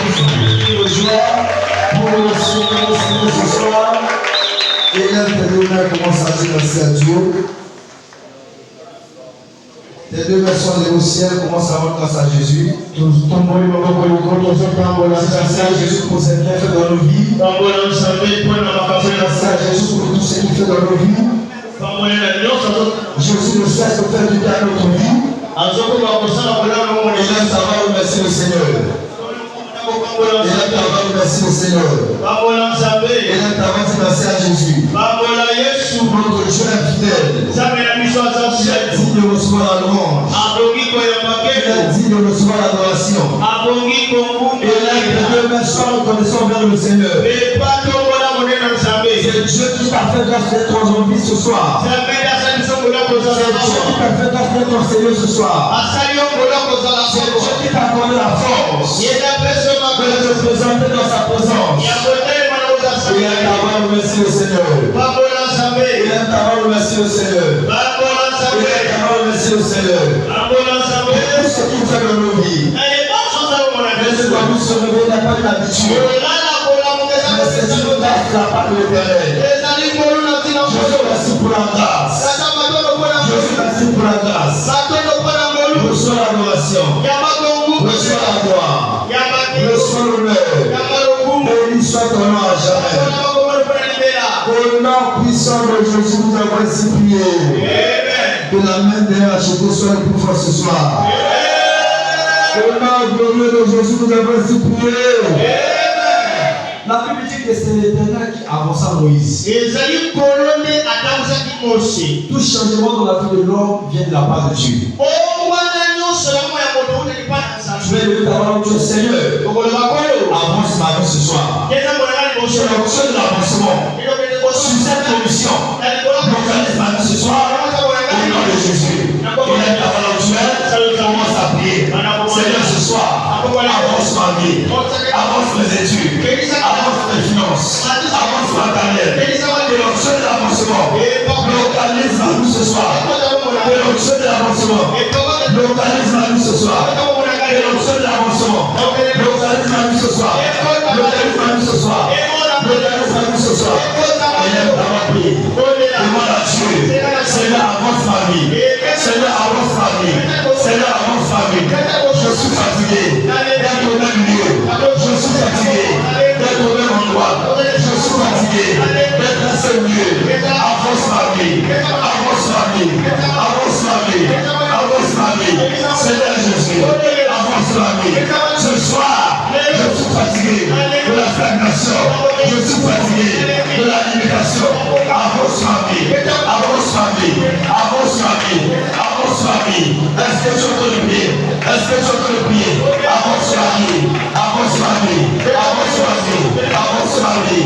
de joie pour le Seigneur ce soir. Et là, tes deux mains commencent à dire merci à Dieu. Tes deux mains sont levées au ciel, commencent à rendre grâce à Jésus. Merci à Jésus pour ce qu'il fait dans nos vies. Merci à Jésus pour tout ce qu'il fait dans nos vies. Jésus ne cesse de faire du bien à notre vie. Et là, ça va remercier le Seigneur. Et là, tu vas remercier le Seigneur. Et là, tu vas dire merci à Jésus. Notre Dieu est fidèle. Il est digne de recevoir la louange. Il est digne de recevoir l'adoration. Et là, les deux mains sont reconnaissants vers le Seigneur. C'est Dieu qui t'a fait grâce d'être en vie ce soir. C'est Dieu qui t'a fait grâce d'être en Seigneur ce soir. C'est Dieu qui t'a accordé la force de te présenter dans sa présence. Il aime t'avoir remercié le Seigneur. Il aime t'avoir remercié le Seigneur. Il aime t'avoir remercié le Seigneur. Pour tout ce qu'il fait dans nos vies. Mais doit nous se réveiller, il n'a pas une habitude. Mais c'est une grâce de la part de l'Éternel. Je merci pour la grâce. Je merci pour la grâce. Reçois l'adoration. Reçois la gloire. Reçois l'honneur. Béni soit ton nom à jamais. Au nom puissant de Jésus, nous avons ainsi prié. Que la main derrière acheté soit le plus fort ce soir. Au nom glorieux de Jésus, nous avons ainsi prié. La Bible dit que c'est l'Éternel qui avança Moïse. Tout changement dans la vie de l'homme vient de la part de Dieu. Tu es levé ta main, tu es Seigneur. Avance ma vie ce soir. Je l'obtiens de l'avancement. Sur cette commission, localise ma vie ce soir. Au nom de Jésus. Il est la parole tu es. Commence à prier. Seigneur, ce soir, avance ma vie. Avance mes études. Avance mes finances. Avance ma carrière. Que l'objet de l'avancement. Localise ma vie ce soir. Que l'objet de l'avancement. Localise ma vie ce soir. Que l'objet de l'avancement. Localise ma vie ce soir. Localise ma vie ce soir. Localise ma vie ce soir. Élève ta ma prière. Demande à Dieu. Seigneur, avance ma vie. Seigneur, avance ma vie. Seigneur, avance ma vie. Je suis fatigué d'être au même lieu. Je suis fatigué d'être au même endroit. Je suis fatigué d'être dans ce lieu. Avance ma vie. Avance ma vie. Avance ma vie. Avance ma vie. Seigneur Jésus, avance ma vie. Ce soir, je suis fatigué de la stagnation. Je suis fatigué de la limitation. Avance ma vie. Avance ma vie. Avance ma vie. Avance ma vie. Est-ce que tu peux le prier? Est-ce que tu peux le prier? Avance ma vie. Avance ma vie. Avance ma vie. Avance ma vie.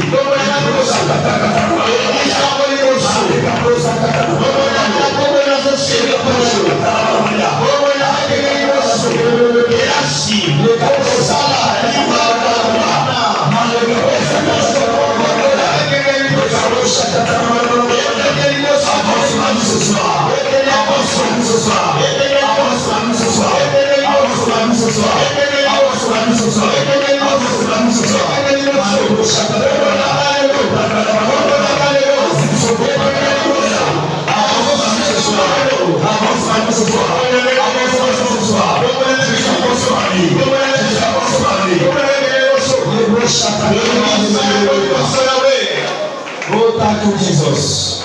Oh, thank you, Jesus.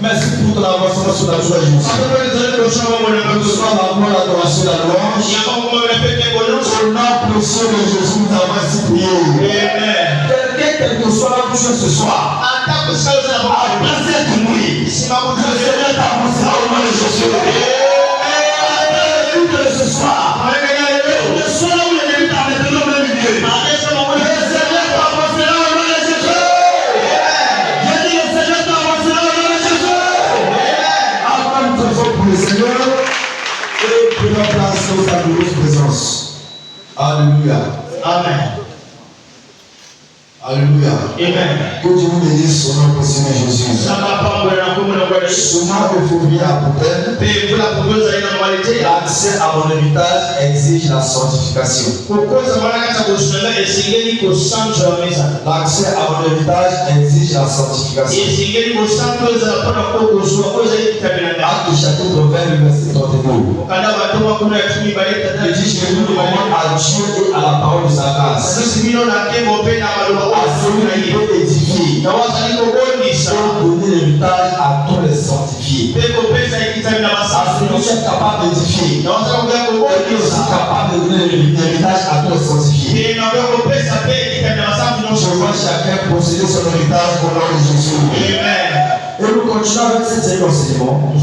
Merci pour ton avancement sur la joie Jésus. Reçois la gloire, l'adoration, la louange. Au nom précieux de Jésus, nous avons ainsi prié. Quel que soit la chose ce soir, après cette nuit, le Seigneur t'avancera au nom de Jésus. Alléluia ce soir. Le soir où l'ennemi t'a mis dans le milieu. Le Seigneur et prenons place dans sa glorieuse présence. Alléluia. Amen. Alléluia. Amen. Que Dieu vous bénisse au nom de Seigneur Jésus. Souvent, il faut venir à Boutel. L'accès à mon héritage exige la sanctification. L'accès à mon héritage exige la sanctification. Acte chapitre 20, le verset 32. Il dit, je vous demande à Dieu et à la parole de sa grâce. À celui qui peut édifier, pour donner l'héritage à tous les sanctifiés. À celui qui est capable d'édifier, et qui est aussi capable de donner l'héritage à tous les sanctifiés. Je vois chacun posséder son héritage au nom de Jésus. Amen. Et nous continuons avec cette série d'enseignements. Et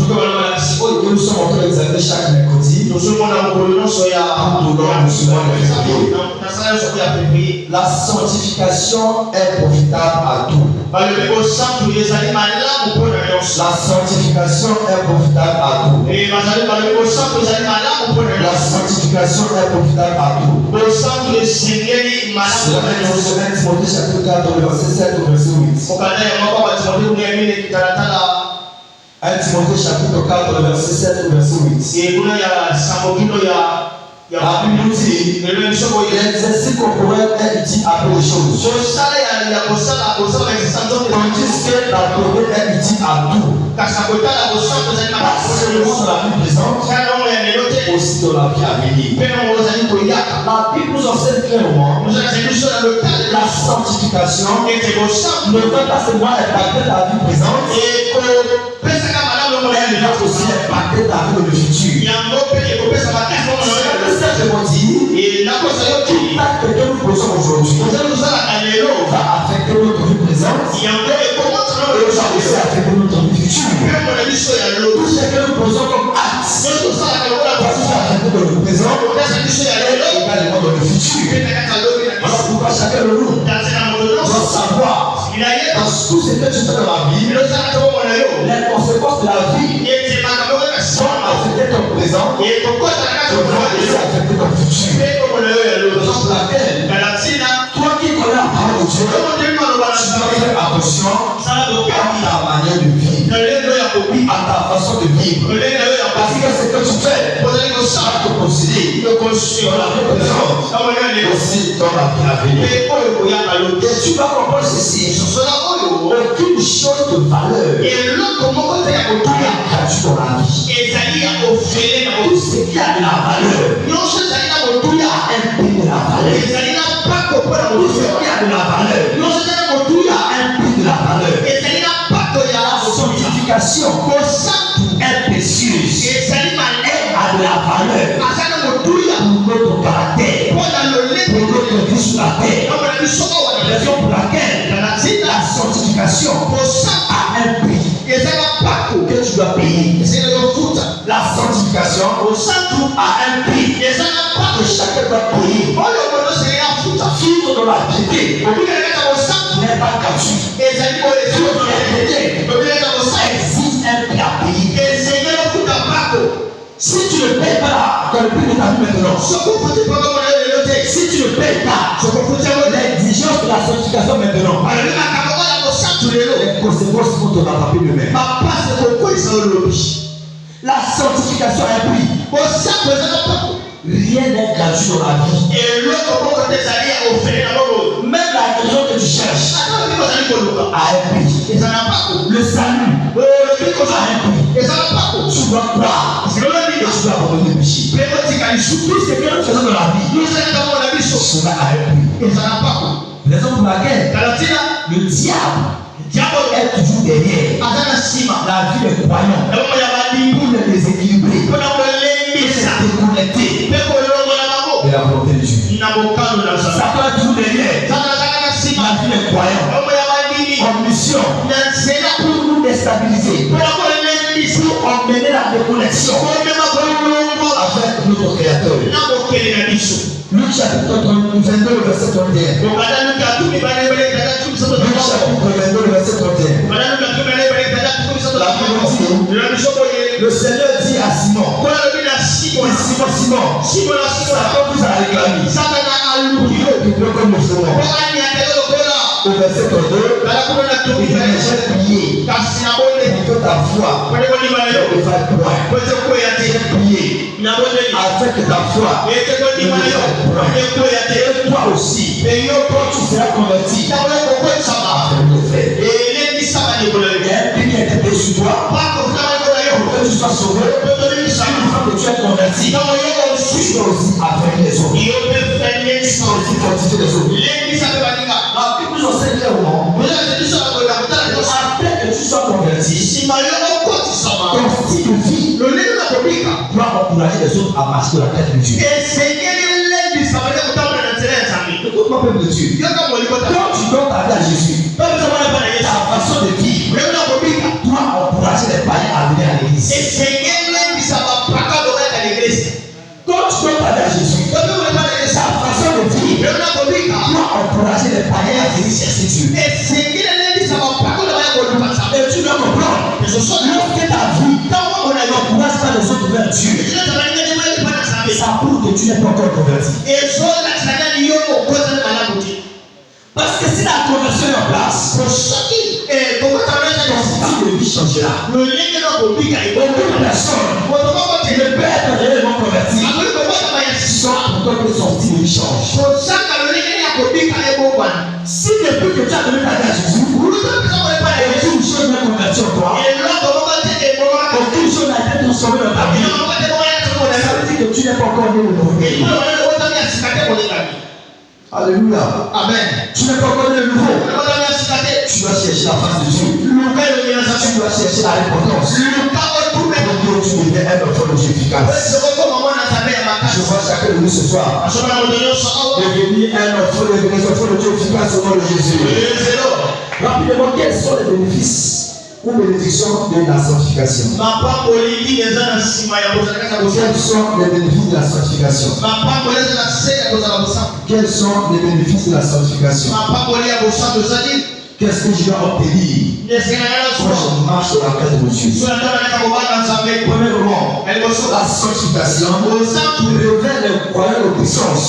nous sommes en train d'examiner chaque mercredi. La sanctification est profitable à tout. La sanctification est profitable à tout. La sanctification est profitable à tout. C'est la même chose dans Timothée chapitre 4, verset 7 au verset 8. 1 Timothée chapitre 4, verset 7 au verset 8. La Bible nous dit l'exercice corporel est utile à peu de choses. Tandis que la prière est utile à tout. Pas seulement dans la vie présente, aussi dans la vie à venir. La Bible nous enseigne clairement la sanctification ne va pas seulement impacter la vie présente, elle va aussi impacter la vie de le futur. Et tout acte que nous posons aujourd'hui va affecter notre vie présente et va aussi affecter notre vie future. Tout ce que nous posons comme acte va aussi affecter notre présent et également dans le futur. Alors pourquoi chacun de nous doit savoir dans tout ce que tu fais dans la vie, les conséquences de la vie vont affecter ton présent et vont aussi affecter ton futur. Raison pour laquelle, toi qui connais la parole de Dieu, tu dois faire attention à ta manière de vivre, à ta façon de vivre. Parce que ce que tu fais va te posséder sur la vie présente et aussi dans la vie à venir. Et tu dois comprendre ceci. Aucune chose de valeur n'est gratuite dans la vie. Tout ce qui a de la valeur a un prix de la valeur. Tout ce qui a de la valeur a un prix de la valeur. La sanctification est précieuse et a de la valeur pour notre caractère, pour notre vie sur la terre. Raison pour laquelle la sanctification a un prix que tu dois payer. La sanctification a un prix que chacun doit payer. Vivre dans la piété n'est pas gratuit. Vivre dans la piété exige un prix à payer. Si tu ne payes pas dans le prix de ta vie maintenant, si tu ne payes pas l'exigence de la sanctification maintenant, les conséquences vont te rattraper demain. La sanctification a un prix. Rien n'est gratuit dans la vie. Même la raison que tu cherches a un prix. Le salut a un prix. Tu dois croire et tu dois abandonner le péché. Tout ce que nous faisons dans la vie, cela a un prix. Raison pour laquelle le diable est toujours derrière la vie des croyants pour les déséquilibrer, pour les déconnecter de la volonté de Dieu. Satan est toujours derrière la vie des croyants en mission pour nous déstabiliser, pour emmener la déconnexion avec notre Créateur. Luc chapitre 22, verset 31. Luc chapitre 22, verset 31. La Bible dit, le Seigneur dit à Simon, Simon, Satan vous a réclamé pour que tu comme le front. verset 32, il dit, j'ai prié pour que ta foi ne fasse point. J'ai prié afin que ta foi ne fasse point. Et toi aussi, quand tu seras converti, afin de le faire. Il y a un prix qui a été payé sur toi pour que tu sois sauvé. Une fois que tu es converti, tu dois aussi affaire les autres. Tu dois aussi fortifier les autres. La Bible nous enseigne clairement. Après que tu sois converti, ton style de vie doit encourager les autres à marcher dans la tête de Dieu. Écoute-moi, peuple de Dieu. Quand tu donnes ta vie à Jésus, ta façon de vivre doit encourager les païens à venir à l'église. Quand tu donnes ta vie à Jésus, ta façon de vivre doit encourager les païens à venir chercher Dieu. Et tu dois comprendre, lorsque ta vie n'encourage pas les autres vers Dieu, ça prouve que tu n'es pas encore converti. Parce que si la conversion est en place, ton style de vie changera. Beaucoup de personnes ne peuvent être réellement converties sans pourtant que son style de vie change. Si depuis que tu as donné ta vie à Jésus, aucune chose n'est convertie en toi, aucune chose n'a été transformée dans ta vie, ça veut dire que tu n'es pas encore né de nouveau. Alléluia. Amen. Tu n'es pas encore né de nouveau. Tu dois chercher la face de Dieu. Tu dois chercher la repentance. Pour que tu deviens un enfant de Dieu efficace. Je vois chacun de nous ce soir devenir un enfant de Dieu efficace au nom de Jésus. Rapidement, quels sont les bénéfices ou bénédictions de la sanctification? Quels sont les bénéfices de la sanctification? Quels sont les bénéfices de la sanctification? Qu'est-ce que je dois obtenir quand je marche sur la tête de Dieu? Premièrement, la sanctification révèle les croyants de puissance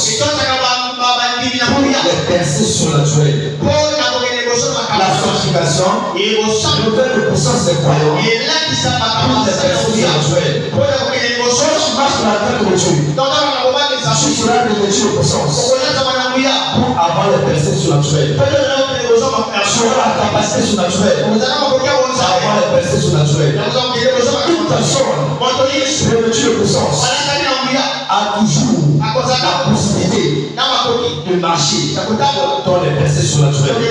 pour les personnes surnaturelles. La sanctification révèle les puissances des croyants pour les personnes surnaturelles. Quand tu marches sur la tête de Dieu, tu seras revêtu de puissance pour avoir les personnes surnaturelles. Tu auras la capacité surnaturelle d'avoir les personnes surnaturelles. Toute personne revêtue de puissance a toujours la possibilité de marcher dans les personnes surnaturelles.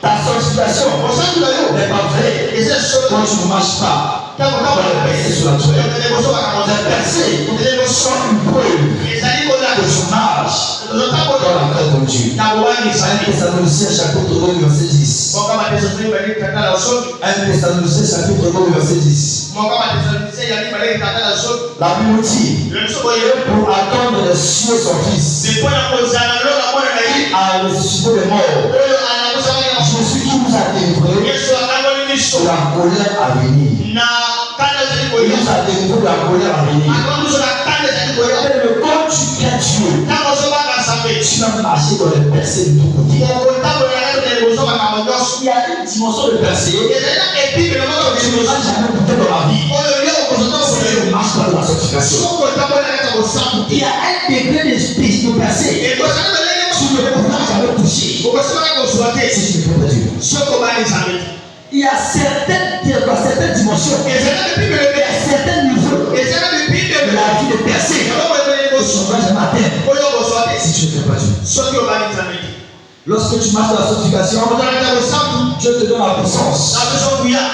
Ta sanctification n'est pas vraie quand tu ne marches pas dans les personnes surnaturelles. Les personnes sont une preuve que tu marches dans la tête de Dieu. 1 Thessaloniciens chapitre 2 verset 10. 1 Thessaloniciens chapitre 2 verset 10. La Bible dit, pour attendre le cieux son fils à ressusciter les morts, Jésus qui nous a délivrés de la colère à venir. Il nous a délivrés de la colère à venir. Mais quand tu crées Dieu, tu vas marcher dans les percées de tout côté. Il y a une dimension de percée que tu ne vas jamais goûter dans la vie. C'est le marche dans la sanctification. Il y a un degré de percée que tu ne pourras jamais toucher si tu ne peux pas Dieu. Il y a certaines dimensions, il y a certains niveaux de la vie de percée que tu ne vas jamais atteindre si tu ne fais pas Dieu. Lorsque tu marches dans la sanctification, Dieu te donne la puissance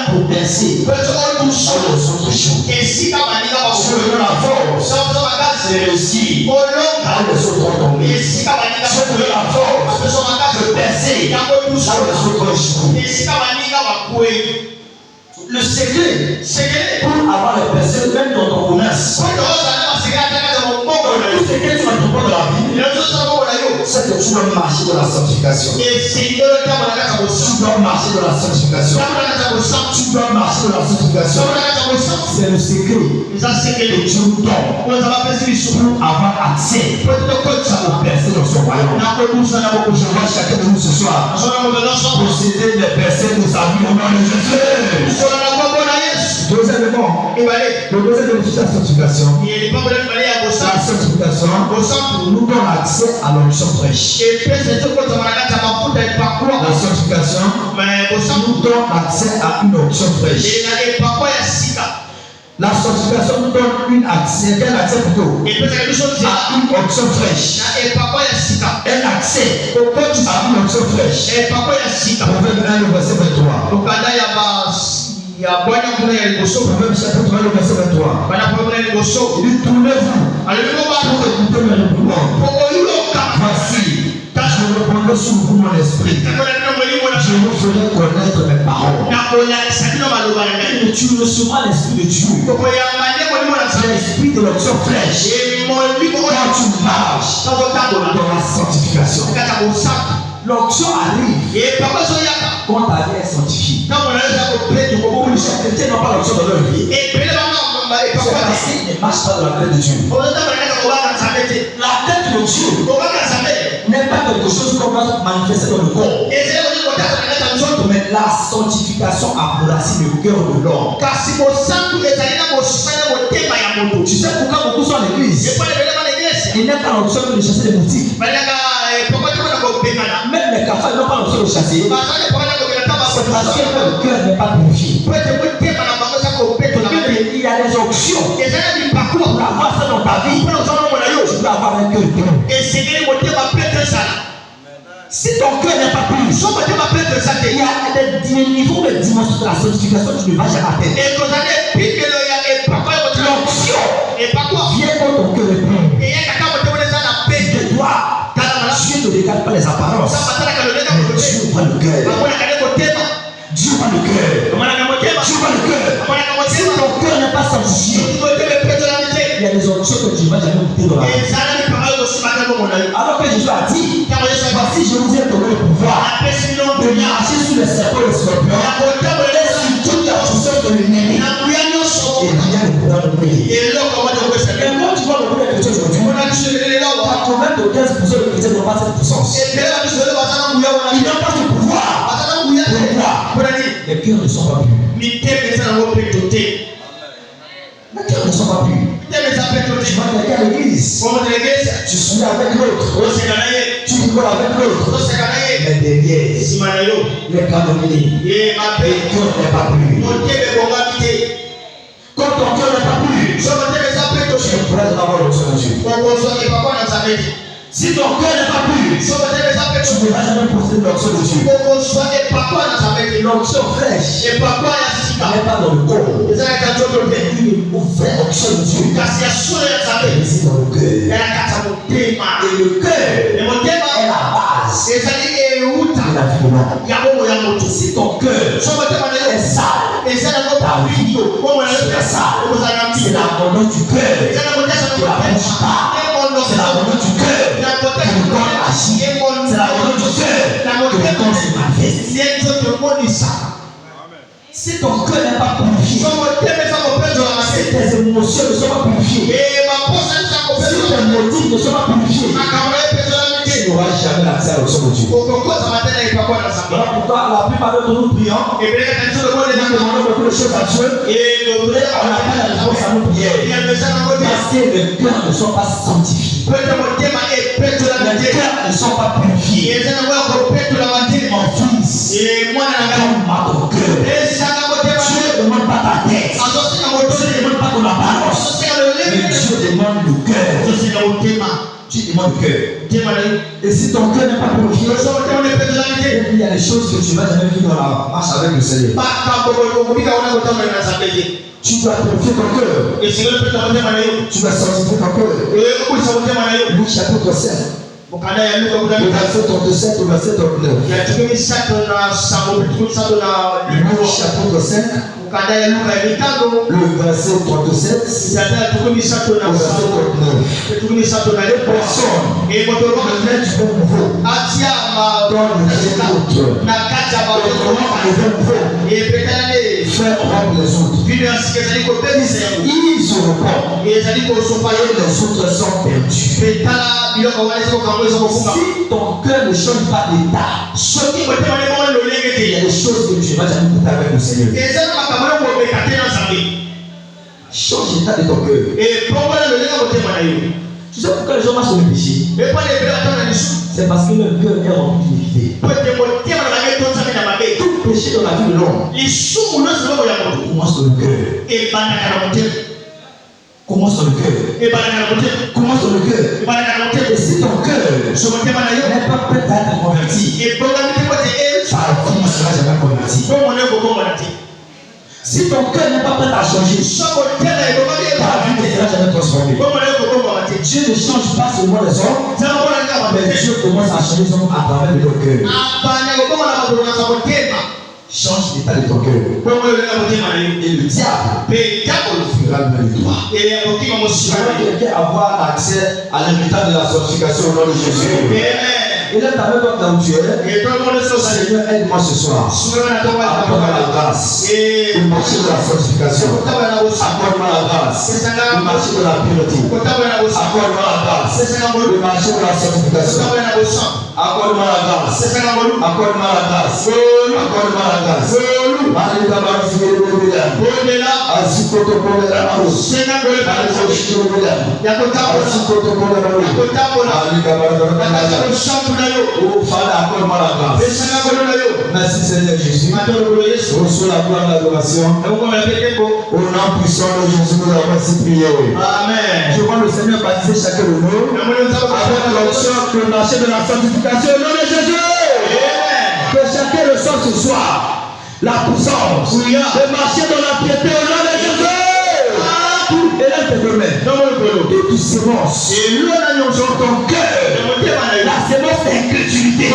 pour percer dans les autres choses. Dieu te donne la force de réussir là où les autres ont tombé. Dieu te donne la force de percer là où les autres ont échoué. Le secret pour avoir les personnes, même dans ton commerce, le secret tu vas trouver dans la vie, c'est que tu dois marcher dans la sanctification. Tu dois marcher dans la sanctification. Tu dois marcher dans la sanctification. C'est le secret que Dieu nous donne pour avoir accès aux personnes dans son royaume. Je vois chacun de nous ce soir posséder les personnes de sa vie au nom de Jésus. Deuxièmement, le deuxième bénéfice de la sanctification, la sanctification nous donne accès à l'onction fraîche. La sanctification nous donne accès à une onction fraîche. La sanctification nous donne un accès plutôt à une onction fraîche. Un accès à une onction fraîche. Proverbe 1, le verset 23. Proverbe chapitre 1, le verset 23. Il dit tournez-vous pour écouter mes réprimants. Voici, je répondrai sur vous mon esprit. Je vous ferai connaître mes paroles. Tu recevras l'esprit de Dieu. L'esprit de l'onction fraîche. Quand tu marches dans la sanctification, l'onction arrive quand ta vie est sanctifiée. Pour les chrétiens n'ont pas l'onction dans leur vie. C'est parce qu'ils ne marchent pas dans la tête de Dieu. La tête de Dieu n'est pas quelque chose qu'on va manifester dans le corps. Mais la sanctification enracine le cœur de l'homme. Tu sais pourquoi beaucoup sont à l'église? Ils n'aiment pas l'option de chasser les boutiques. Même les cafards n'ont pas l'option de chasser. C'est parce que le cœur n'est pas purifié. Il y a des options pour avoir ça dans ta vie. Tu dois avoir un cœur pur. Si ton cœur n'est pas pur, il y a des niveaux de dimension de la sanctification que tu ne vas jamais atteindre. L'option vient quand ton cœur est pur. Tu dois, Dieu ne regarde pas les apparences. Mais Dieu voit le cœur. Dieu voit le cœur. Dieu voit le cœur. Si ton cœur n'est pas sanctifié, il y a des options que tu ne vas jamais goûter dans la vie. Alors que Jésus a dit, voici je vous ai donné le pouvoir de marcher sur les serpents et les scorpions et sur toute la puissance de l'ennemi. Et rien ne pourra nous payer. Et quand tu vois le monde des chrétiens aujourd'hui, 95% des chrétiens n'ont pas cette puissance. Ils n'ont pas ce pouvoir. Pourquoi? Les cœurs ne sont pas purs. Les cœurs ne sont pas purs. Tu vas quelqu'un à l'église, tu souris avec l'autre, tu rigoles avec l'autre, mais derrière, les calomnies, le cœur n'est pas pur. Quand ton cœur n'est pas pur, tu ne pourras avoir l'option de Dieu. Si ton cœur n'est pas pur, tu ne vas jamais posséder l'onction de Dieu. L'onction fraîche n'est pas dans le corps. Une vraie onction de Dieu réside dans le cœur. Et le cœur est la base de la vie de l'homme. Si ton cœur est sale, ta vie sera sale. C'est l'abandon du cœur qui ne la bouge pas. C'est l'abandon du cœur que le corps agit. C'est l'abandon du cœur que le corps se manifeste. Si ton cœur n'est pas purifié, si tes émotions ne sont pas purifiées, si tes motifs ne sont pas purifiés, tu n'auras jamais l'accès à l'onction de Dieu. Voilà pourquoi la plupart d'entre nous prions, nous demandons beaucoup de choses à Dieu, on n'a pas la réponse à nos prières. Parce que les cœurs ne sont pas sanctifiés. Les cœurs ne sont pas purifiés. Mon fils, donne-moi ton cœur. Dieu ne demande pas ta tête. Dieu ne demande pas ton apparence. Mais Dieu demande le cœur. Dieu demande le cœur. Et si ton cœur n'est pas purifié, il y a des choses que tu vas jamais vivre dans la marche avec le Seigneur. Tu dois purifier ton cœur. Tu dois sanctifier ton cœur. Luc chapitre 7. Le verset 37 au verset 39. Luc chapitre 5 le verset 37 au verset 39. Personne ne met du vin nouveau dans le vin autre. Faire rompre les autres. Ils se reprennent et les autres sont perdus. Si ton cœur ne change pas d'état, il y a des choses que tu vas jamais écouter avec le Seigneur. Change l'état de ton cœur. Tu sais pourquoi les gens marchent dans le péché? C'est parce que leur cœur est rempli d'iniquité. Tout péché dans la vie de l'homme commence dans le cœur. Commence dans le cœur. Commence dans le cœur. Et si ton cœur n'est pas prêt à être converti, ta vie ne sera jamais convertie. Si ton cœur n'est pas prêt à changer, ta vie ne sera jamais transformée. Dieu ne change pas seulement les hommes, mais Dieu commence à changer les hommes à travers leur cœur. Change l'état de ton cœur. Et le diable fera le même de toi. Quelqu'un avoir accès à l'héritage de la sanctification au nom de Jésus. Et là, ta main comme tu es. Seigneur, aide-moi ce soir. Accorde-moi la grâce de marcher dans la sanctification. Accorde-moi la grâce de marcher dans la pureté. Accorde-moi la grâce de marcher dans la sanctification. Accorde-moi la grâce. Accorde-moi la grâce. Accorde-moi la grâce. Malika Barzile Bobela. Asikoto Bobela. Asikoto Bobela. Malika Barzile. Oh, Father, accorde-moi la grâce. Merci Seigneur Jésus. Reçois la gloire et l'adoration. Au nom puissant de Jésus, nous avons ainsi prié. Amen. Je vois le Seigneur baptiser chacun de nous avec l'onction de marcher de la sanctification au nom de Jésus. Que chacun le sente ce soir. La puissance de marcher dans la piété au nom de Jésus. Et là, tes remèdes. Toute sémence dans ton cœur. La sémence d'incrédulité.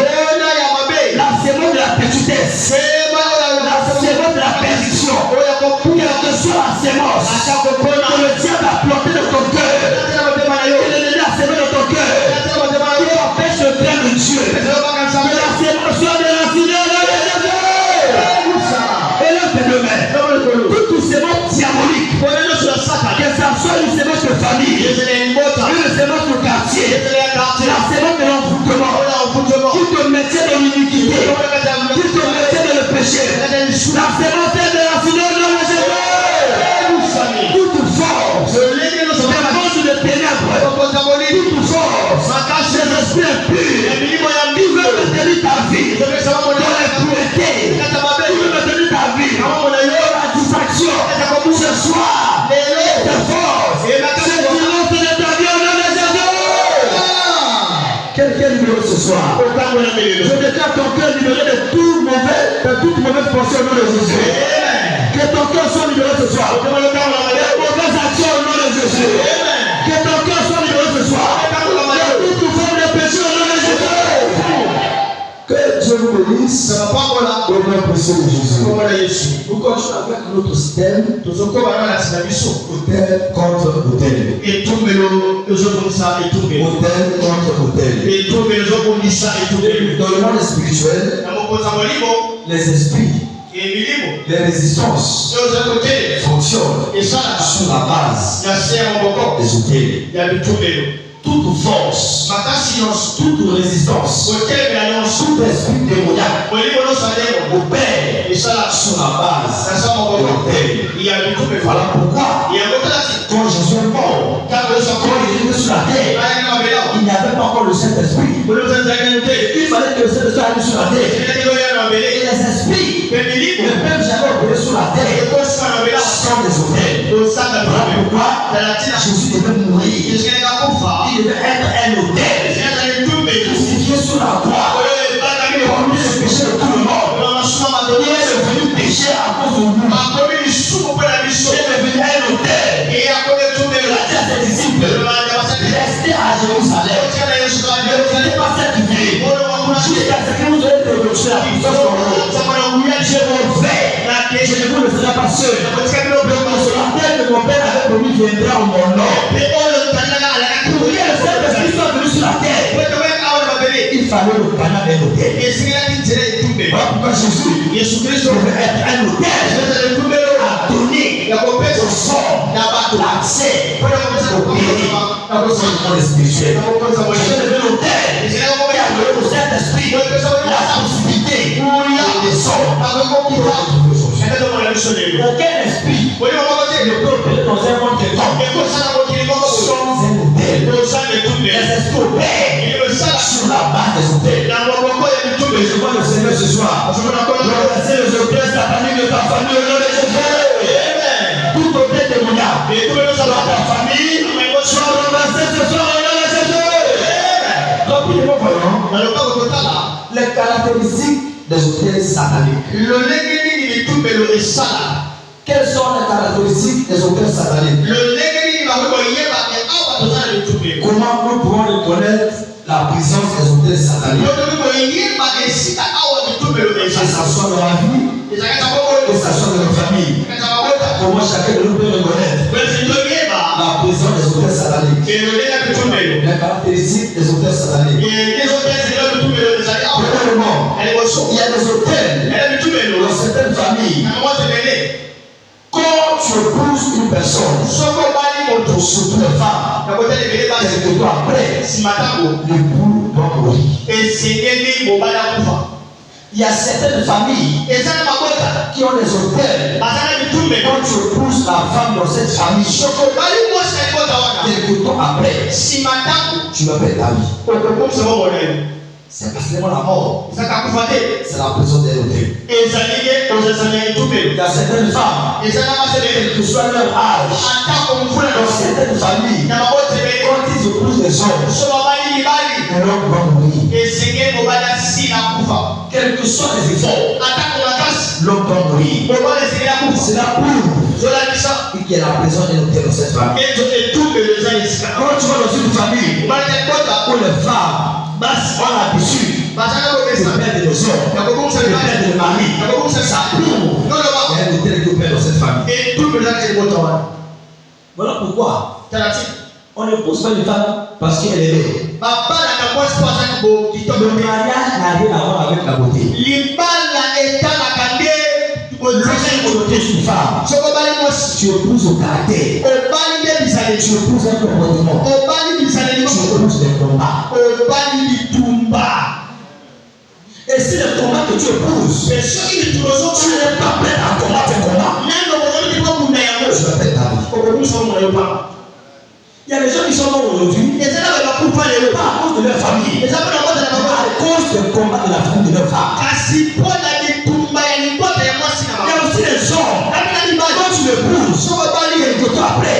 La sémence de la petitesse. La sémence de la perdition. Quelle que soit la sémence que le diable a planté dans ton cœur. Et l'ennemi a sémé dans ton cœur. Qui empêche le plein de Dieu. Que la sémence soit déracinée dans le Jésus. Et là, tes remèdes. Toute sémence diabolique. Que ça soit une sémence de famille, une sémence de quartier, la sémence de l'envoûtement, qui te mettait dans l'iniquité, qui te mettait dans le péché, la sémence de la finale de la Jésus. Toute force, des forces de ténèbres, toute force, des esprits impurs, qui veulent maintenir ta vie dans l'impureté, qui veulent maintenir ta vie dans la distraction. Ce soir, tes forces, c'est silence de ta vie au nom de Jésus. Quel numéro ce soir? Je déclare ton cœur libéré de toute mauvaise pensée au nom de Jésus. Que ton cœur soit libéré ce soir. De mauvaises actions au nom de Jésus. Que ton cœur soit libéré ce soir. De toute forme de péché au nom de Jésus. Que Dieu vous bénisse au nom précieux de Jésus. Nous continuons avec notre thème. Hôtel contre hôtel. Hôtel contre hôtel. Dans le monde spirituel, les esprits, les résistances fonctionnent sur la base des hôtels. Toute force, toute résistance, tout esprit démoniaque opère sur la base de l'hôtel. Voilà pourquoi, quand Jésus est mort, quand il était sur la terre, il n'y avait pas encore le Saint-Esprit. Il fallait que le Saint-Esprit arrive sur la terre. Et les esprits ne peuvent jamais opérer sur la terre sans des hôtels. Voilà pourquoi Jésus devait mourir. Il devait être un hôtel crucifié sur la croix pour lui le péché de tout le monde. Il est devenu péché à cause de nous. Il est devenu un hôtel. Il a dit à ses disciples, restez à Jérusalem. Ne venez pas cette vie jusqu'à ce que vous ayez développé la puissance en vous. Je m'en vais. Je ne vous laisserai pas seul. viendra en mon nom. Pour que le Saint-Esprit soit venu sur la terre, il fallait le canal d'un hôtel. Voilà pourquoi Jésus devait être un hôtel à donner au sort l'accès au pays, au monde spirituel. Je devais l'hôtel qui a donné au Saint-Esprit la possibilité de descendre. Aucun esprit ne peut opérer dans un monde quelconque sans un hôtel. Les esprits opèrent sur la base des hôtels. Et je vois le Seigneur ce soir renverser les hôtels sataniques de ta famille au nom de Jésus. Tout hôtel démoniaque de ta famille soit renversé ce soir au nom de Jésus. Donc, nous voyons les caractéristiques des hôtels sataniques. Quelles sont les caractéristiques des hôtels sataniques? Comment nous pouvons reconnaître la présence des hôtels sataniques? Que ça soit dans la vie, que ça soit dans la famille. Comment chacun de nous peut reconnaître la présence des hôtels sataniques? Les caractéristiques des hôtels sataniques. Premièrement, il y a des hôtels dans certaines familles. Quand tu épouses une personne, surtout les femmes, quelques temps après, l'époux doit mourir. Il y a certaines familles qui ont des hôtels. Quand tu épouses la femme dans cette famille, quelques temps après, tu vas perdre ta vie. C'est pas seulement la mort, c'est la présence des hôtels. Il y a certaines femmes, quel que soit leur âge, dans certaines familles, quand ils épousent des hommes, l'homme va mourir. Quels que soient les efforts, l'homme va mourir. C'est la prouve qu'il y a la présence des hôtels dans cette famille. Quand tu vas dans une famille où les femmes ont l'habitude de perdre des hommes, de perdre des maris, ça prouve qu'il y a un hôtel qui opère dans cette famille. Voilà pourquoi on ne pose pas une femme parce qu'elle est belle. Le mariage n'a rien à voir avec la beauté. Lorsque tu épouses une femme, tu épouses au caractère, tu épouses un comportement, tu épouses des combats. Et si le combat que tu épouses, tu n'es pas prêt à combattre un combat, tu vas perdre ta vie. Il y a des gens qui sont morts aujourd'hui, pas à cause de leur famille, à cause du combat de la famille de leur femme. Il y a aussi des hommes, quand tu l'épouses, quelque temps après,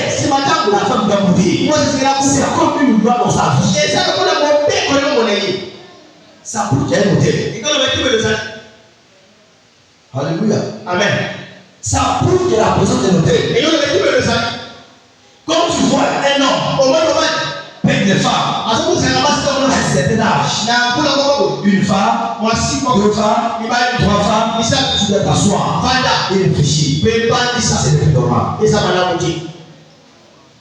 la femme doit mourir. C'est comme une loi dans sa vie. Ça prouve qu'il y a un hôtel. Alléluia. Amen. Ça prouve qu'il y a la présence d'un hôtel. Comme tu vois un homme, avec des femmes, à un certain âge, une femme, deux femmes, trois femmes, tu dois t'asseoir et réfléchir. Ça, c'est le plus normal.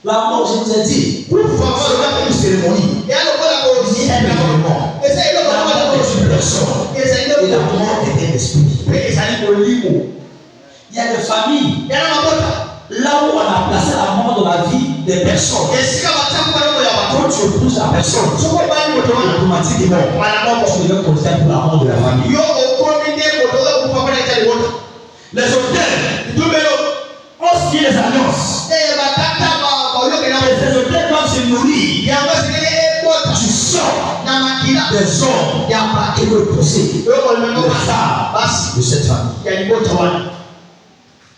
La mort, je vous ai dit, pour faire une cérémonie, il y a un événement. La mort est une personne et la mort est un esprit. Il y a des familles là où on a placé la mort dans la vie des personnes. Quand tu épouses la personne, automatiquement, tu devais compter pour la mort de la famille. Les hôtels, on se dit les annonces. Les hôtels doivent se nourrir. Tu sors des hommes qui veulent pousser les femmes de cette famille.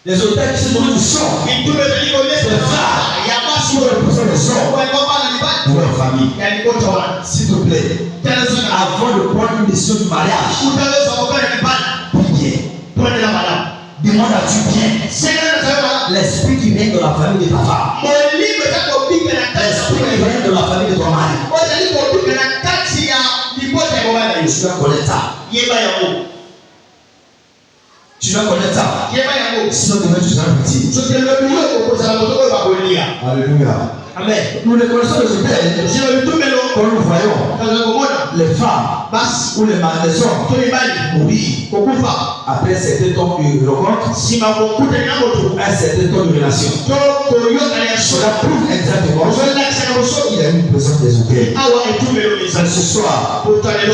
Les hôtels qui se nourrissent du sang, les femmes qui veulent pousser le sang de leur famille. S'il te plaît, avant de prendre une décision du mariage, prie bien. Demande à Dieu bien. L'esprit qui vient de la famille de ta femme. L'esprit qui vient de la famille de ton mari. Tu dois connaître ça. Tu Tu dois connaître ça. Sinon demain tu seras petit. Alléluia. Amen. Nous les connaissons les hôtels. Quand nous voyons les femmes ou les hommes mourir après un certain temps de rencontre, un certain temps de relation. Cela prouve exactement qu'il y a une présence des hôtels. Ce soir, je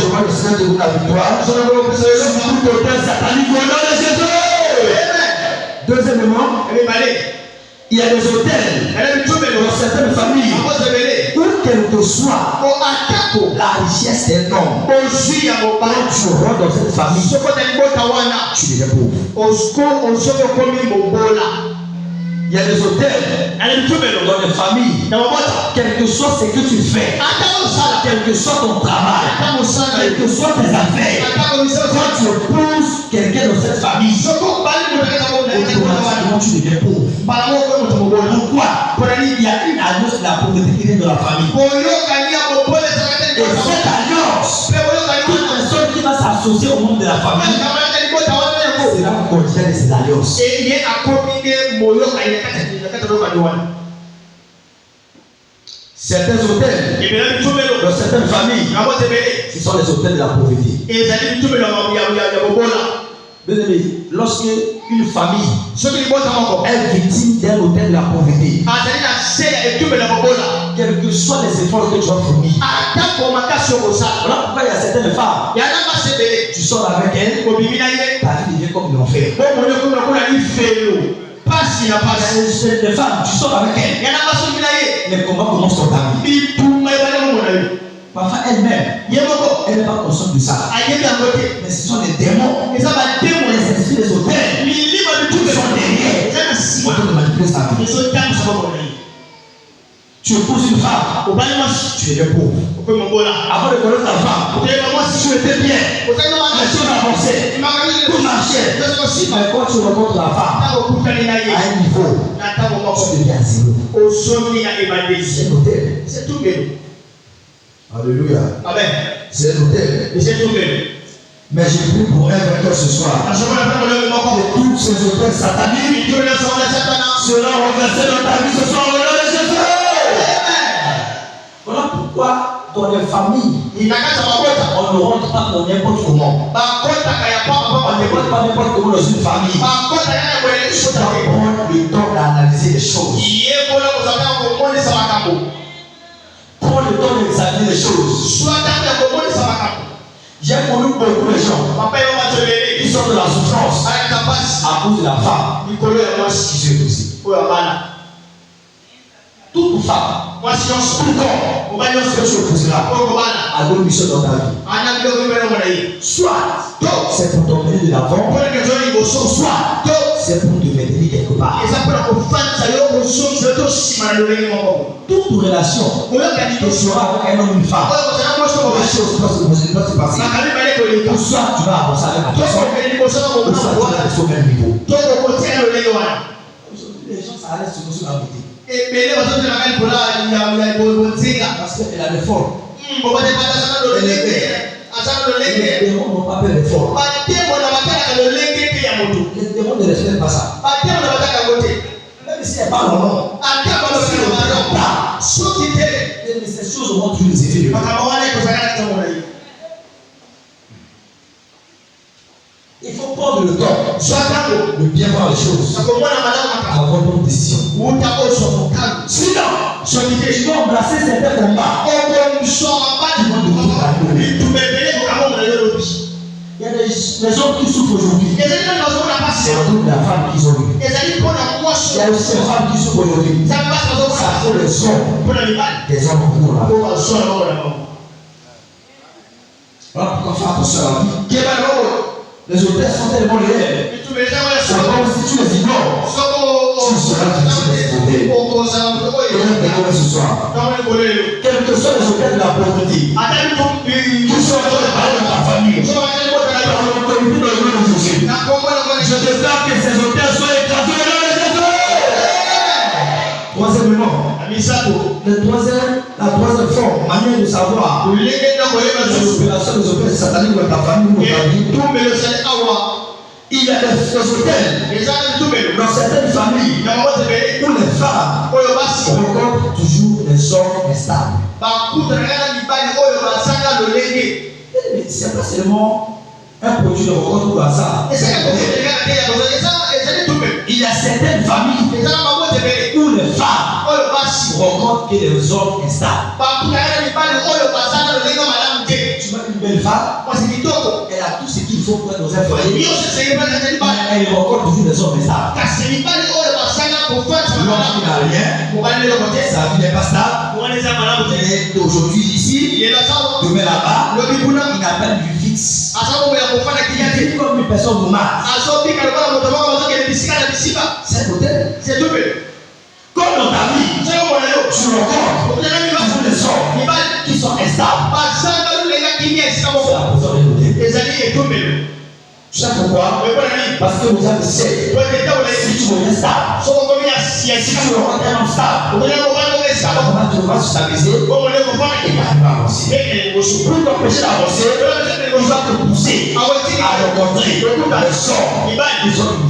vois le Seigneur te donner la victoire sur tout hôtel satanique au nom de Jésus. Deuxièmement, il y a des hôtels dans certaines familles où quel que soit la richesse des noms, quand tu rentres dans cette famille, tu deviens pauvre. Il y a des hôtels dans les familles, quel que soit ce que tu fais, quel que soit ton travail, quel que soit tes affaires, quand tu épouses quelqu'un dans cette famille, automatiquement tu deviens pauvre. Pourquoi? Il y a une alliance de la pauvreté qui vient de la famille. Et cette alliance, toute personne qui va s'associer au monde de la famille sera contraire de ces alliances. Certains hôtels, dans certaines familles, ce sont les hôtels de la pauvreté. Bien aimé, lorsque une famille est victime d'un hôtel de la pauvreté, quels que soient les efforts que tu vas fournir, voilà pourquoi il y a certaines femmes, tu sors avec elle, ta vie devient comme l'enfer. Les femmes, tu sors avec elle, les combats commencent dans ta vie. Parfois elle-même, elle n'est pas consciente de ça. Mais ce sont les démons, les esprits des hôtels qui sont derrière pour te manipuler sa vie. Tu épouses une femme, tu deviens pauvre. Avant de connaître la femme, tu étais bien, les choses avançaient, tout marchait. Mais quand tu rencontres la femme, à un niveau, tu deviens zéro. C'est l'hôtel. C'est tout bien. Alléluia. Amen. C'est l'hôtel. Mais j'ai pris pour un vainqueur ce soir. Que tous ces hôtels sataniques seront renversés dans ta vie ce soir au nom de Jésus. Voilà pourquoi dans les familles, on ne rentre pas dans n'importe comment. On ne rentre pas n'importe comment dans une famille. Tu dois prendre le temps d'analyser les choses. Prends le temps d'examiner les choses. J'ai connu beaucoup de gens qui sont de la souffrance à cause de la femme qui s'est épousée. Toute femme, tout homme que tu épouseras a deux missions dans ta vie. Soit c'est pour t'emmener de l'avant, soit c'est pour te maintenir quelque part. Toute relation que tu auras avec un homme ou une femme, la chose doit se passer. Ou soit tu vas avancer avec la personne, ou soit tu vas rester au même niveau. Les gens s'arrêtent sur la beauté. Parce qu'elle a des formes. Elle est belle. Les démons n'ont pas peur des formes. Les démons ne respectent pas ça. Même si elle parle en nom, ces choses auront toujours des effets de mal. Il faut prendre le temps de bien voir les choses avant une décision. Sinon, tu vas embrasser certains combats qui vont te il y a des hommes qui souffrent aujourd'hui. C'est à cause de la femme qu'ils ont eu. Il y a aussi des femmes qui souffrent aujourd'hui. Ça fait les hommes des hommes pour la vie. Voilà pourquoi faire attention à la vie. Les hôtels sont tellement réels. C'est comme si tu les ignores. Tu seras victime des hôtels. Ce soir, quels que soient les hôtels de la pauvreté, qui sont en train de parler de ta famille, par l'autorité de l'Église de Jésus, je déclare que ces hôtels soient écrasés au nom de Jésus. Troisièmement, la troisième forme, manière de savoir l'opération des hôtels sataniques dans ta famille ou dans ta vie, Il y a des hôtels dans certaines familles où les femmes rencontrent toujours des hommes instables. C'est pas seulement un produit de rencontre au hasard. Il y a certaines familles où les femmes rencontrent que des hommes instables. Tu vois une belle femme, elle a tout ce qu'il faut pour être dans un foyer. Elle rencontre toujours des hommes instables. L'homme qui n'a rien, sa vie n'est pas stable. Il est aujourd'hui ici, demain là-bas, il n'a pas de vie fixe. Il vit comme une personne normale. C'est un hôtel. Comme dans ta vie, tu rencontres des hommes qui sont instables. Tu sais pourquoi? Parce que vous avez essayé. Si tu es stable, si tu rencontres un homme stable, comment tu vas se stabiliser et tu vas avancer. Pour t'empêcher d'avancer, il va te pousser à rencontrer des hommes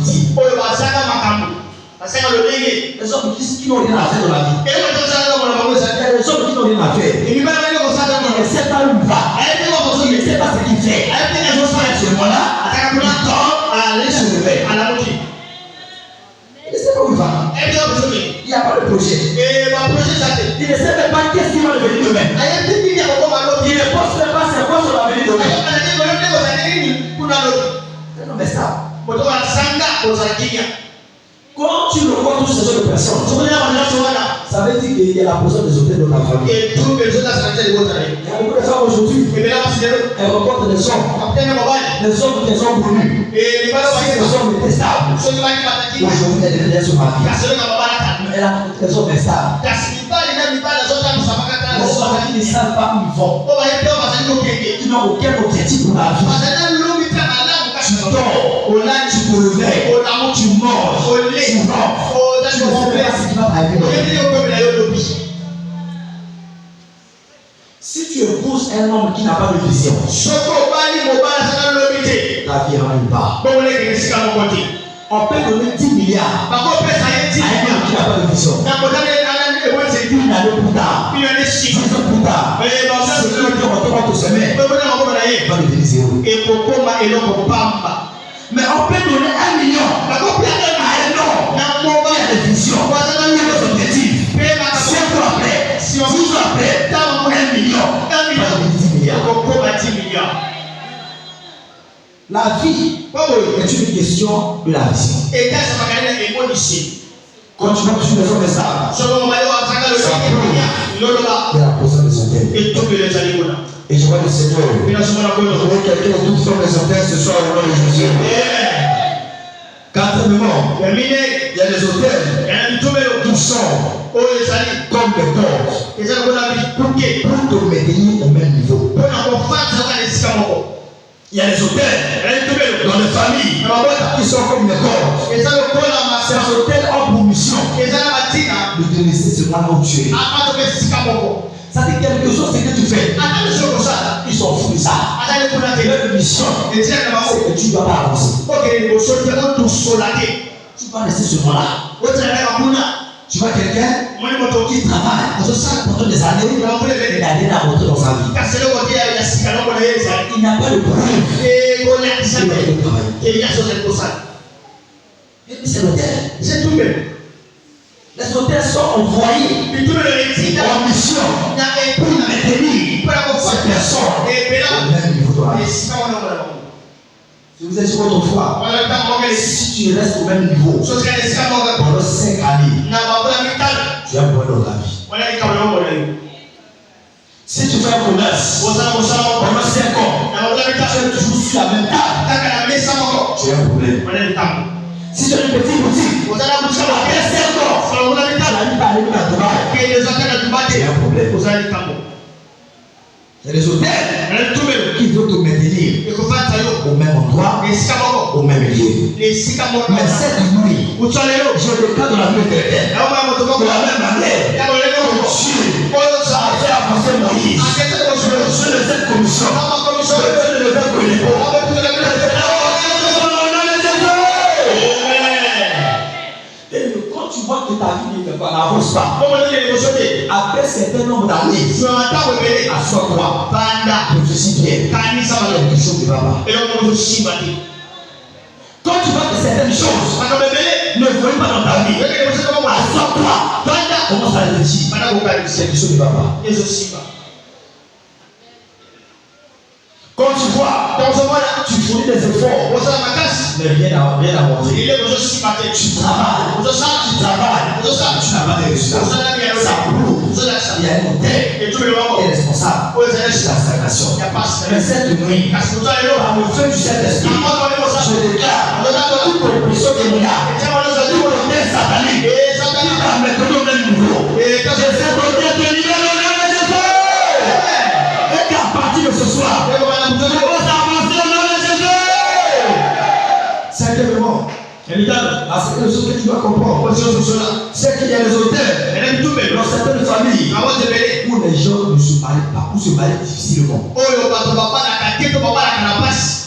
utiles. Les hommes qui n'ont rien à faire dans la vie. Les hommes qui n'ont rien à faire. Il ne sait pas où il va. Il ne sait pas ce qu'il fait. Il est chez moi là. Il tend à aller se lever. Il ne sait pas où il va. Il n'y a pas de projet. Il ne sait même pas qu'est-ce qui va devenir demain. Il ne pense même pas c'est quoi son avenir demain. C'est un homme stable. Quand tu rencontres toutes ces autres personnes, ça veut dire qu'il y a la présence des hôtels dans ta famille. Il y a beaucoup de femmes aujourd'hui, elles rencontrent des hommes qui sont connus. Si les hommes étaient stables, aujourd'hui elles deviennent sur ma vie. Elle a rencontré des hommes instables. Les hommes qui ne savent pas où ils vont, qui n'ont aucun objectif pour la vie. Tu dors, tu te réveilles, tu manges, tu rentres, tu ne sais pas ce qui va arriver. Si tu épouses un homme qui n'a pas de vision, ta vie en une part. On peut donner 10 milliards à un homme qui n'a pas de vision. Une année plus tard, 10 ans plus tard, c'est que tu retournes te semer, va devenir zéro. Mais on peut donner 1 million à un homme qui a des visions, qui a des objectifs. 5 ans après, 10 ans après, 1 million, va devenir 10 milliards. La vie est une question de la vision. Quand tu vas sur les hommes stables, ça prouve de la présence des hôtels. Et je vois le Seigneur. Quelqu'un doute sur les hôtels ce soir au nom de Jésus. Quatrièmement, il y a des hôtels qui sont comme des cordes pour te maintenir au même niveau. Il y a des hôtels dans les familles qui sont comme des cordes. Ces hôtels ont pour mission de te laisser seulement là où tu es. Ça dit quelque chose, c'est que tu fais. Ils sont fous de ça. Leur mission, c'est que tu ne dois pas avancer. Tu vas rester seulement là. Tu vois quelqu'un qui travaille pendant des années, il a rien à montrer dans sa vie. Il n'y a pas de preuve. Et puis c'est l'hôtel. C'est tout même. Les hôtels sont envoyés en mission pour maintenir ces personnes au même niveau de la vie. Je vous ai dit autrefois, si tu restes au même niveau pendant 5 années, tu as un problème dans ta vie. Si tu fais un commerce pendant 5 ans, tu es toujours sur la même table, tu as un problème. Si tu as une petite boutique, après 5 ans, tu n'arrives pas à aller à Dubaï, tu as un problème. C'est les hôtels qui veulent te maintenir au même endroit, au même lieu. Mais cette nuit, je déclare dans la vie éternelle, de la même manière que Dieu a fait avancer Moïse sur cette commission, de lever le niveau. ta vie n'avance pas. Après un certain nombre d'années, assois-toi, réfléchis bien. Il y a quelque chose qui ne va pas. Quand tu vois que certaines choses ne vont pas dans ta vie, assois-toi, commence à réfléchir. Quelque chose qui ne va pas. Quand tu vois, tu fournis des efforts, mais rien à montrer. Tu travailles, tu n'as pas de résultats. Ça prouve, il y a un modèle qui est responsable de la stagnation. Mais cette nuit, par le feu du Saint-Esprit, je déclare toute oppression démoniaque, tout modèle satanique, qui va me donner au même niveau. Je sais modèle de libérer le nom de Jésus. Et qu'à partir de ce soir, je commence à avancer au nom de Jésus. Simplement, parce que les choses que tu dois comprendre, c'est qu'il y a les auteurs dans certaines familles où les gens ne se marient pas, ou se marient difficilement.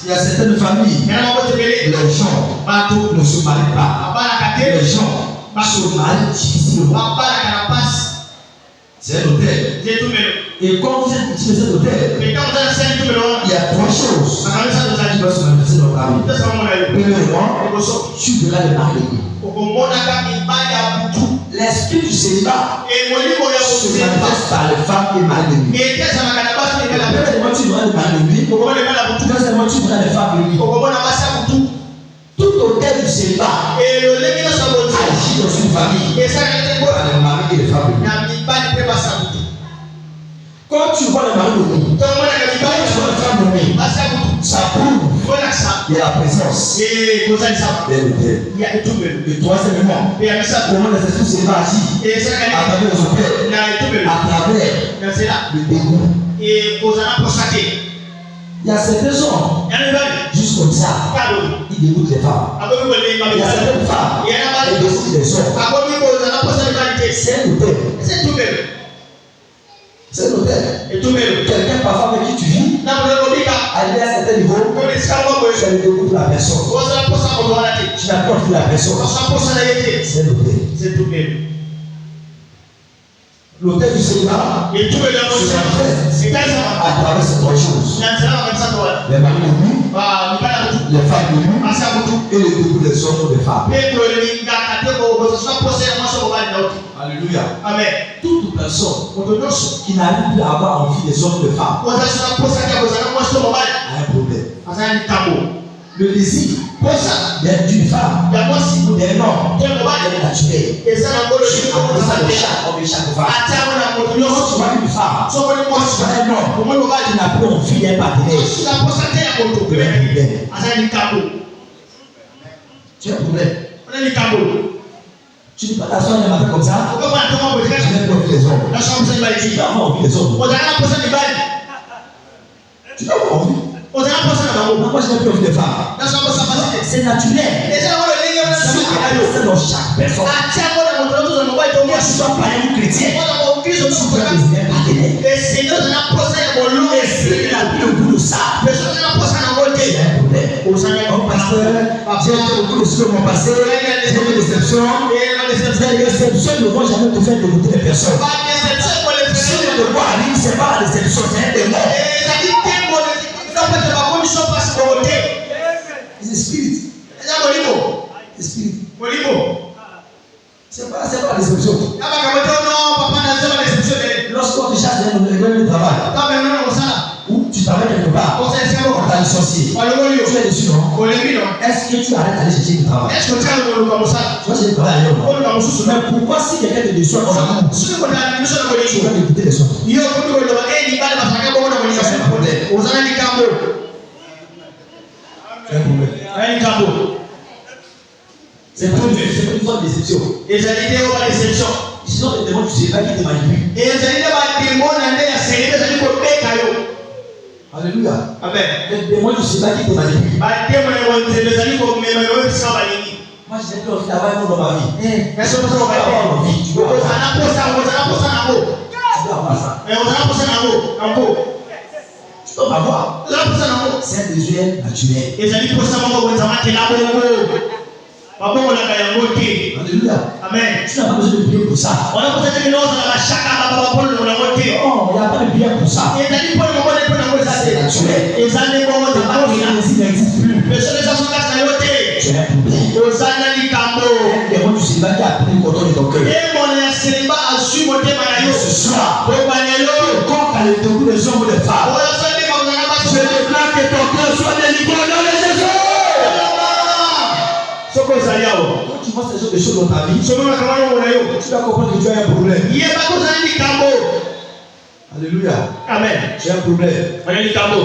Il y a certaines familles, les gens ne se marient pas. Les gens se marient difficilement. C'est un hôtel. Et quand vous êtes utilisé cet hôtel, il y a trois choses qui doivent se manifester dans ta vie. Premièrement, tu verras les mariés. L'esprit du célibat se manifeste par les femmes et mariées de nuit. Premièrement, tu verras les mariés de nuit. Deuxièmement, tu verras les femmes de nuit. Tout hôtel du célibat agit dans une famille par les maris et les femmes de nuit. Quand tu vois les maris de nuit, quand tu vois les femmes de nuit, ça prouve qu'il y a la présence de l'hôtel. Et troisièmement, comment les esprits célibats agissent à travers les hôtels, à travers le dégoût. Il y a certains hommes, juste comme ça, ils dégoûtent les femmes. Il y a certaines femmes, elles dégoûtent les hommes. C'est un hôtel. C'est un hôtel. Quelqu'un parfois avec qui tu vis, arrivé à un certain niveau, ça ne dégoûte la personne. Tu n'apportes plus la personne. C'est un hôtel. L'hôtel du Seigneur se manifeste à travers ces trois choses. Les maris de nuit, les femmes de nuit et le dégoût des hommes ou des femmes. Alléluia. Amen. Toute personne qui n'arrive plus à avoir envie des hommes ou des femmes a un problème. Le désir d'une femme ou d'un homme est naturel. On ça de chaque femme. Quand tu vois une femme, quand tu vois un homme qui n'a plus envie d'un partenaire, tu as un problème. Tu ne peux pas t'asseoir le matin comme ça. Je n'ai pas envie des hommes. Tu n'as pas envie des hommes. Tu n'as pas envie. Moi, je n'ai plus envie des femmes. C'est naturel. C'est dans chaque personne. Que tu sois païen ou chrétien, tu dois désigner un partenaire. Et si il n'a plus le goût de ça, il y a un problème. Oh pasteur, j'ai été beaucoup de ce que mon passé, j'ai eu des déceptions. Les déceptions ne vont jamais te faire dégoûter les personnes. Si le dégoût arrive, ce n'est pas la déception, c'est un démon. C'est spirit. C'est spirit. C'est pas la déception. Lorsqu'on te chasse de travail, ou tu travailles quelque part, on t'a licencié, tu es dessus, non? Est-ce que tu arrêtes d'aller chercher du travail? Tu vas chercher du travail ailleurs, non? Mais pourquoi si quelqu'un te déçoit comme ça, tu vas écouter les autres? C'est un problème. C'est une forme de déception. Sinon, les démons, tu ne sais pas qui te manipule. Alléluia. Amen. Les démons, tu ne sais pas qui te manipule. Moi, je n'ai plus envie d'avoir un homme dans ma vie. Tu dois avoir envie. Tu dois avoir ça. Tu dois avoir. C'est un besoin naturel. Alléluia. Amen. Tu n'as pas besoin de prier pour ça. On a besoin de nous dans la chaque Oh, il n'y a pas de prière pour ça. Et d'aller pour le moment de C'est naturel. et ça n'est pas de La cause n'existe plus. mais ce que ça sont là Tu as un problème. Osana likambo. Les gens du célibat qui a pris le contrôle de ton cœur. Et mon célibat a su monter manayo Ce soir, Obanelo. quand à l'étendue des hommes ou des femmes, Ola sande ka mwana ba je déclare que ton cœur soit délivré au nom de Jésus. Soko zaliao. Quand tu vois ces autres choses dans ta vie, Soko na kama yo nayo. tu dois comprendre que tu as un problème. Yeba ko zali likambo. Alléluia. Amen. Tu as un problème. Wale likambo.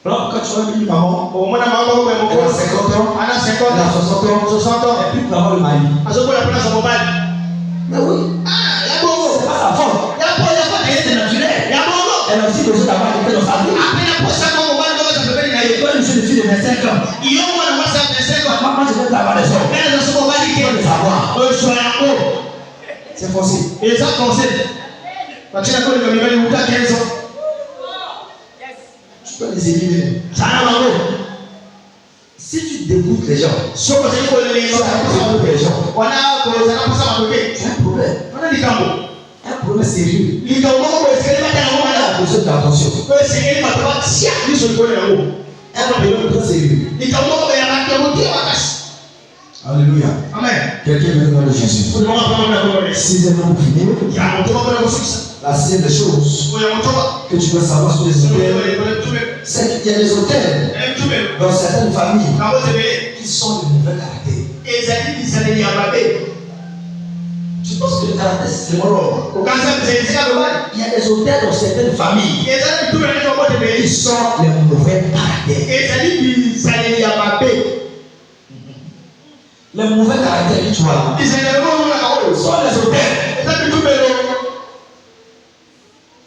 Alors, quand tu vois une maman, Au mwana mama ko elle a 50 ans, Ana elle 50 a 60 ans, 60 ans. et puis pour avoir le mari. Azoko la pena sa mobile. Mais oui, Ah, ya bongo. c'est pas sa faute. Ya C'est naturel. Ya bongo. Elle a aussi besoin d'avoir quelqu'un dans sa vie. Apena posa kwa mobile kwa sababu na Et toi, une jeune fille de 25 ans, iyo mwana mwasa amesema moi je vais avoir des hommes. kana za mobile Tu dois le ke. savoir. Oshwa yako. C'est forcé. Et ça conseil. Pachina kwa ni mbele uta kenzo. Tu dois les éliminer. Sana mango. Si tu dégoûtes les gens, Soko zali ko le tu as un problème avec les gens. wana ko zana posa makoke. Tu as un problème. Wana likambo. Un problème sérieux. Likambo ko esikeli mata na Tu mwana. as besoin d'attention. Ko esikeli mata ba tia ni so ko na ngo. Un problème très sérieux. Likambo ko ya mata ko tia wakasi. Alléluia. Amen. Quelqu'un veut dans le Jésus. Ko mama kwa mwana ko le. Sixièmement, pour finir, Ya moto ko na ko sukisa. la sixième des choses Ko ya moto ba. que tu dois savoir sur les hôtels, c'est qu'il y a des hôtels dans certaines familles qui sont de mauvais caractère. Je pense que le caractère c'est mort. Il y a des hôtels dans certaines familles qui sont les mauvais caractères. Les mauvais caractères que tu vois là sont les hôtels.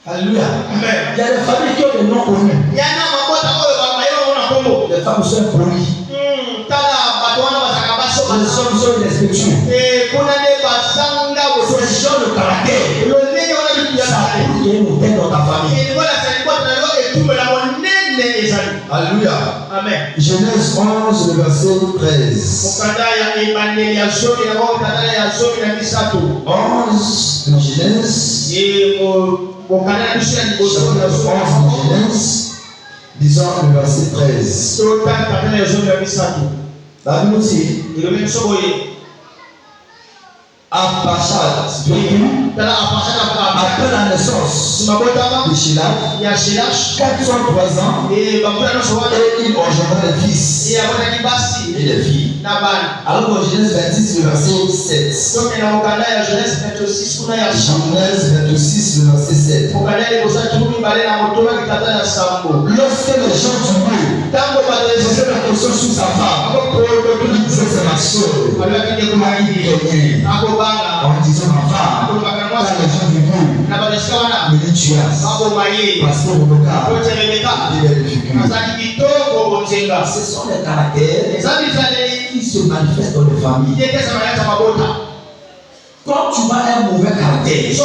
Alléluia. Il y a des familles qui ont des noms connus. Les femmes sont impolies. Les hommes sont irrespectueux. Ces gens de caractère, ça prouve qu'il y a une hôtel dans ta famille. Alléluia. Amen. Genèse 11, le verset 13. 11 de Genèse. Chapitre 11 de Genèse. Disons le verset 13. La Bible dit Arpachshad, après la naissance de Shilach, 403 ans, et il engendra des fils et des filles. Alors dans Genèse 26, le verset 7. Genèse 26, le verset 7. Lorsque les gens du monde faisaient la question sur sa femme, il disait c'est ma soeur, en disant ma femme, quand les gens du monde me disent tu as, parce que Rebecca il est le figure. Ce sont les caractères qui se manifestent dans les familles. Quand tu as un mauvais caractère, ça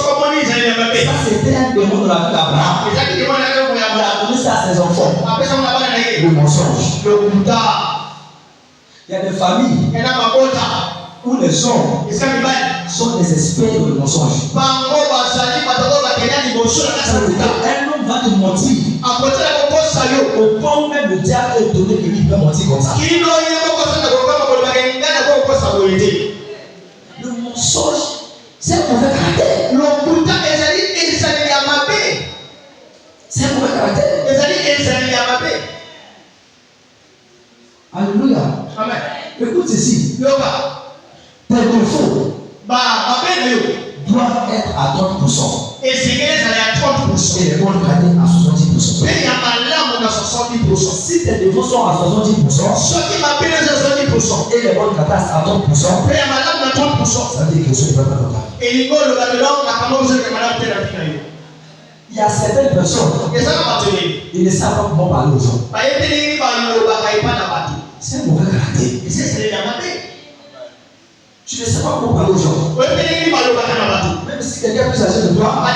c'était un démon de la vie d'Abraham. Il a donné ça à ses enfants. Le mensonge. Il y a des familles où les hommes sont des experts dans le mensonge. Un homme va te mentir au point où même le diable est donné que lui peut mentir comme ça. Le mensonge, c'est un mauvais caractère. C'est un mauvais caractère. Alléluia. Amen. Écoute ceci. Tes défauts doivent être à 30%. Et les bonnes qualités à 70%. Si tes défauts sont à 70%, et les bonnes qualités à 30%, ça veut dire que ce n'est pas total. Il y a certaines personnes, ils ne savent pas comment parler aux gens. C'est un mauvais caractère. Tu ne sais pas comment parler aux gens. Même si quelqu'un est plus âgé de toi, tu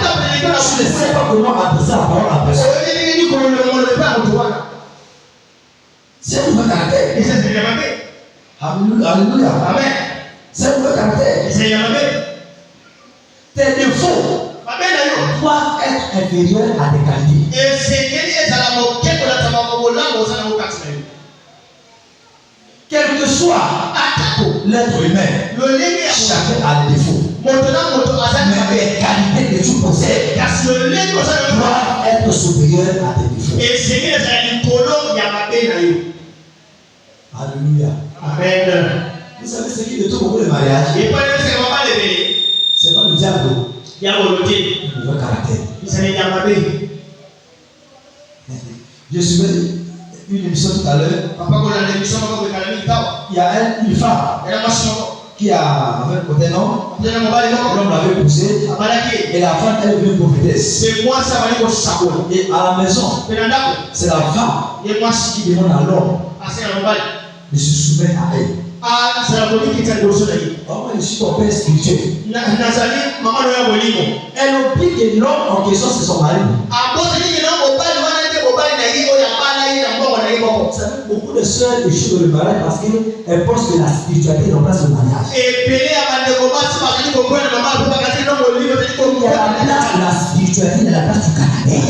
ne sais pas comment adresser la parole à la personne. C'est un mauvais caractère. Alléluia. Amen. C'est un mauvais caractère. Tes défauts doivent être inférieurs à tes qualités. Quel que soit l'être humain, chacun a des défauts. Mais les qualités que tu possèdes doivent être supérieures à tes défauts. Alléluia. Amen. Vous savez ce qui détruit beaucoup le mariage? C'est pas le diable. Le mauvais caractère. Je suivais une émission tout à l'heure. Il y a une femme qui avait côté non. L'homme l'avait poussé. Et la femme elle est venue prophétesse. Et à la maison, c'est la femme qui demande à l'homme de se soumettre à elle. Moi, je suis ton père spirituel. Elle oublie que l'homme en question c'est son mari. Vous savez, beaucoup de sœurs échouent dans le mariage parce qu'elles pensent que la spiritualité remplace le mariage. Il y a la place de la spiritualité dans la place du caractère.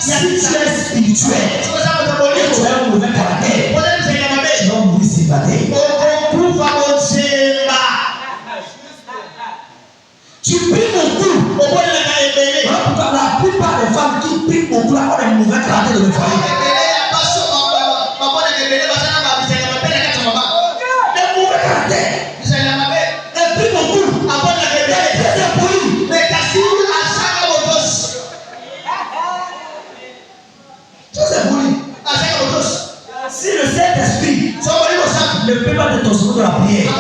Si tu es spirituel et tu as un mauvais caractère, tu vas mourir célibataire. Tu pries beaucoup. La plupart des femmes qui prient beaucoup ont un mauvais caractère de foyer. Un mauvais caractère. Elle prie beaucoup. Elle est polie. C'est poli. Si le Saint-Esprit ne peut pas te transformer dans la prière,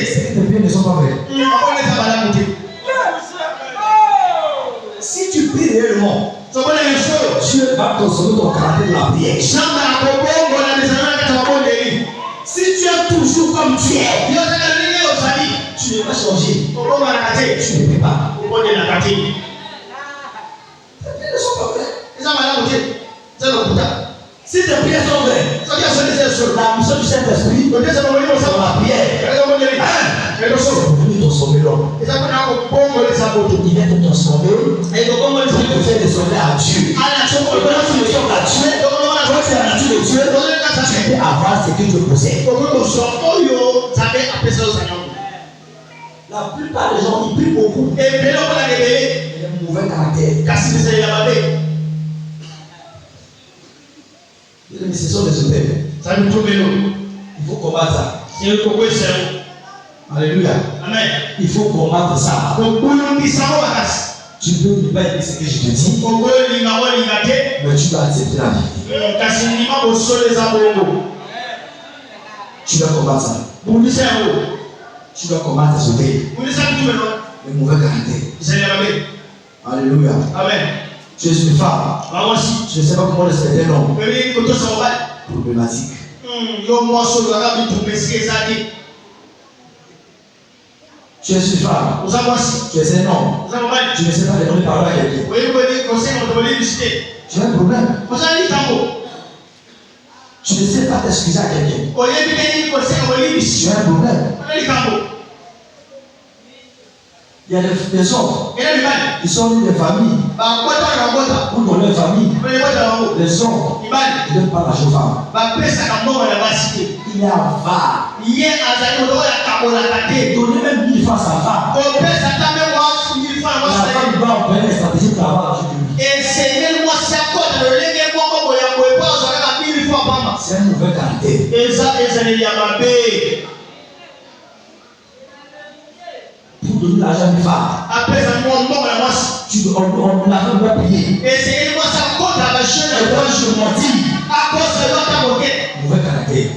c'est que tes prières ne sont pas vraies. Si tu pries réellement, Dieu va transformer ton caractère dans la prière. Si tu es toujours comme tu es, tu ne vas pas changer. Tu ne peux pas. Tes prières ne sont pas vraies. Si tes prières sont vraies, la mission du Saint-Esprit dans la prière, c'est pour venir transformer l'homme. Il vient te transformer pour te faire ressembler à Dieu. Et quand tu ressembles à Dieu, quand tu es la nature de Dieu, tu peux avoir ce que Dieu possède. La plupart des gens, ils prient beaucoup. Et ils ont un mauvais caractère. Mais ce sont des hôtels. Il faut combattre ça. Alléluia. Amen. Il faut combattre ça. Tu peux ne pas aimer ce que je te dis, mais tu dois accepter la vie. Tu dois combattre ça. Tu dois combattre ce hôtel. Le mauvais caractère. Alléluia. Amen. Je suis une femme. Je ne sais pas comment respecter l'homme. Problématique. Tu es une femme. Tu es un homme. Tu ne sais pas donner parole à quelqu'un. Tu as un problème. Tu ne sais pas t'excuser à quelqu'un. Tu as un problème. Il y a des hommes, ils sont nés des familles. Où dans leur famille, les hommes, ils ne donnent pas l'argent aux femmes. Il est avare. Donner même 1000 francs à sa femme. La femme doit opérer une stratégie pour avoir l'argent de lui. C'est un mauvais caractère. Pour donner l'argent à une femme, on la femme doit payer. Et quand je mentis, mauvais caractère.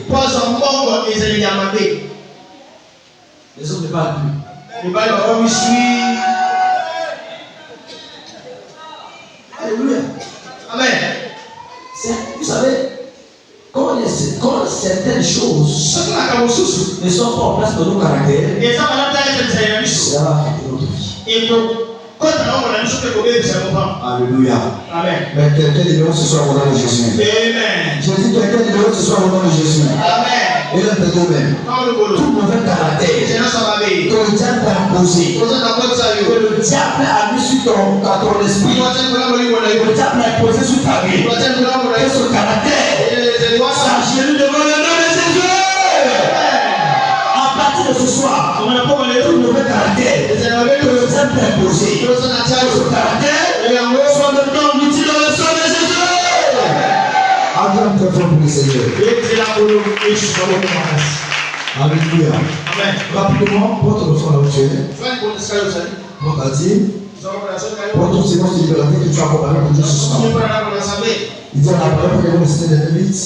Les hommes ne parlent plus. Alléluia. Amen. Vous savez, quand certaines choses ne sont pas en place dans nos caractères, ça va affecter notre vie. Alléluia. Amen. Mais quelqu'un libéré ce soir au nom de Jésus. Amen. Jésus, quelqu'un libéré ce soir au nom de Jésus. Amen. Et là, peut-être même. Tout mauvais caractère que le diable t'a imposé, que le diable a mis sur ton esprit, le diable a imposé sur ta vie, et ce caractère, s'agit devant le nom de Jésus. À partir de ce soir, tout mauvais caractère que le diable t'a imposé, ce caractère, soit maintenant outil dans le sang de Jésus. Acclame très fort pour le Seigneur. Alléluia. Amen. Rapidement, porte le front là où tu es. Mon quartier. Porte tout séquence de liberté que tu as préparé pour Dieu ce soir. Il dit à la parole que nous sommes des limites.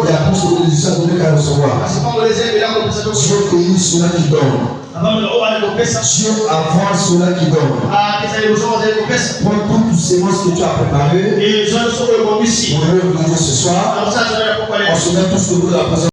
Il y a plus de bénédictions à donner qu'à recevoir. Dieu bénit ceux-là qui donnent. Dieu avance ceux-là qui donnent. Prends toutes les séquences que tu as préparées. Pour le Dieu ce soir. On se met tous debout de la présence.